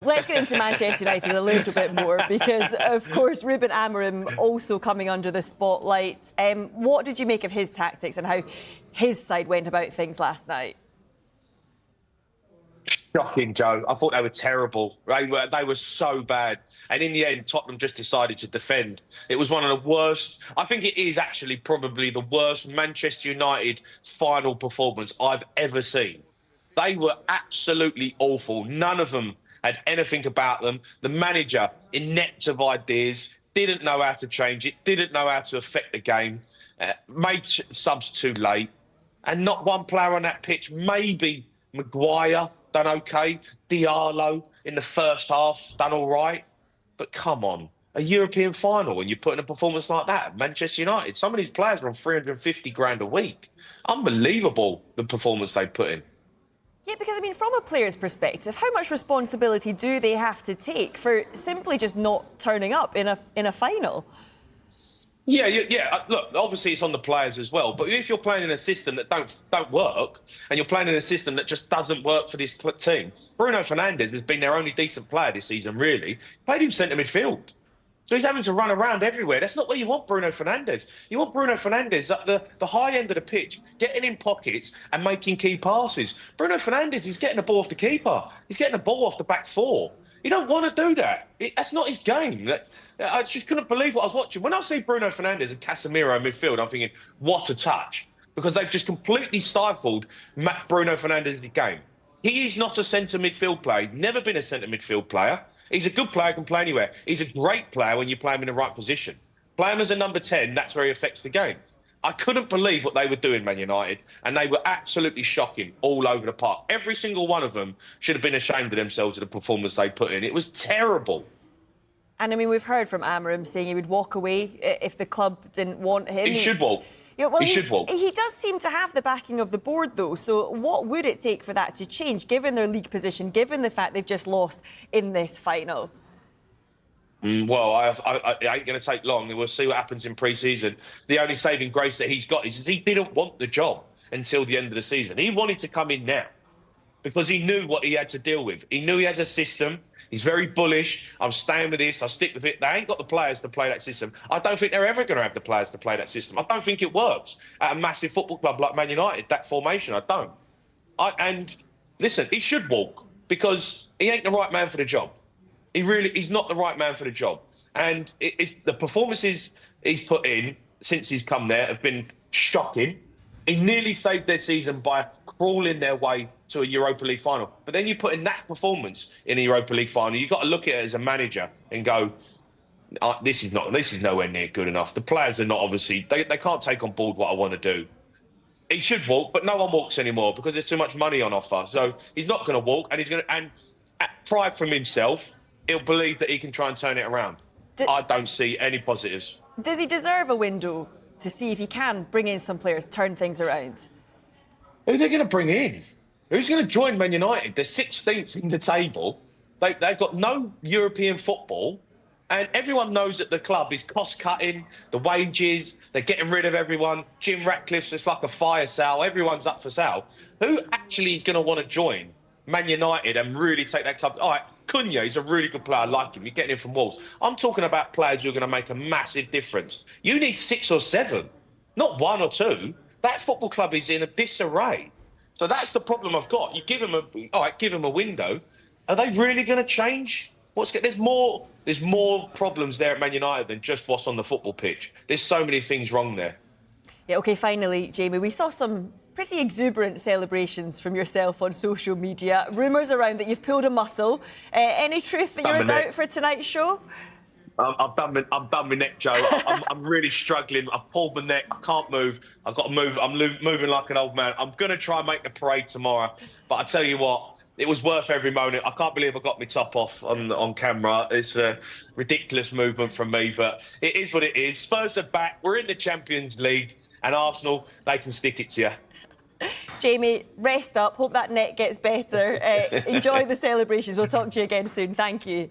Let's get into Manchester United a little bit more because, of course, Ruben Amorim also coming under the spotlight. What did you make of his tactics and how his side went about things last night? Shocking, Joe. I thought they were terrible. They were so bad. And in the end, Tottenham just decided to defend. It was one of the worst. I think it is actually probably the worst Manchester United final performance I've ever seen. They were absolutely awful. None of them had anything about them. The manager, inept of ideas, didn't know how to change it, didn't know how to affect the game, made subs too late. And not one player on that pitch, maybe Maguire, done okay. Diallo in the first half, done all right. But come on, a European final when you're putting a performance like that, Manchester United, some of these players are on 350 grand a week. Unbelievable, the performance they put in. Yeah, because, I mean, from a player's perspective, how much responsibility do they have to take for simply just not turning up in a final? Yeah. Look, obviously it's on the players as well. But if you're playing in a system that don't work, and you're playing in a system that just doesn't work for this team, Bruno Fernandes has been their only decent player this season. Really, played him centre midfield, so he's having to run around everywhere. That's not where you want Bruno Fernandes. You want Bruno Fernandes at the high end of the pitch, getting in pockets and making key passes. Bruno Fernandes is getting the ball off the keeper. He's getting the ball off the back four. You don't want to do that. That's not his game. I just couldn't believe what I was watching. When I see Bruno Fernandes and Casemiro in midfield, I'm thinking, what a touch. Because they've just completely stifled Bruno Fernandes' game. He is not a centre midfield player. He's never been a centre midfield player. He's a good player, can play anywhere. He's a great player when you play him in the right position. Play him as a number 10, that's where he affects the game. I couldn't believe what they were doing, Man United, and they were absolutely shocking all over the park. Every single one of them should have been ashamed of themselves of the performance they put in. It was terrible. And, I mean, we've heard from Amorim saying he would walk away if the club didn't want him. He should walk. Yeah, well, he should walk. He does seem to have the backing of the board, though. So what would it take for that to change, given their league position, given the fact they've just lost in this final? Well, it ain't going to take long. We'll see what happens in pre-season. The only saving grace that he's got is he didn't want the job until the end of the season. He wanted to come in now because he knew what he had to deal with. He knew he has a system. He's very bullish. I'm staying with this. I'll stick with it. They ain't got the players to play that system. I don't think they're ever going to have the players to play that system. I don't think it works at a massive football club like Man United, that formation. I don't. And listen, he should walk because he ain't the right man for the job. He's not the right man for the job. And the performances he's put in since he's come there have been shocking. He nearly saved their season by crawling their way to a Europa League final. But then you put in that performance in a Europa League final, you've got to look at it as a manager and go, this is nowhere near good enough. The players are not obviously, they can't take on board what I want to do. He should walk, but no one walks anymore because there's too much money on offer. So he's not going to walk, and pride from himself, he'll believe that he can try and turn it around. I don't see any positives. Does he deserve a window to see if he can bring in some players, turn things around? Who are they going to bring in? Who's going to join Man United? They're 16th in the table. They've got no European football. And everyone knows that the club is cost-cutting, the wages, they're getting rid of everyone. Jim Ratcliffe's just like a fire sale. Everyone's up for sale. Who actually is going to want to join Man United and really take that club? All right, Cunha, he's a really good player. I like him. You're getting him from Wolves. I'm talking about players who are going to make a massive difference. You need 6 or 7, not 1 or 2. That football club is in a disarray. So that's the problem I've got. You give them a window. Are they really going to change? There's more problems there at Man United than just what's on the football pitch. There's so many things wrong there. Yeah, OK, finally, Jamie, we saw some pretty exuberant celebrations from yourself on social media. Rumours around that you've pulled a muscle. Any truth that you're a doubt for tonight's show? I'm done with neck, Joe. I'm really struggling. I've pulled my neck. I can't move. I've got to move. I'm moving like an old man. I'm going to try and make the parade tomorrow. But I tell you what, it was worth every moment. I can't believe I got my top off on camera. It's a ridiculous movement from me, but it is what it is. Spurs are back. We're in the Champions League. And Arsenal, they can stick it to you. Jamie, rest up. Hope that neck gets better. Enjoy the celebrations. We'll talk to you again soon. Thank you.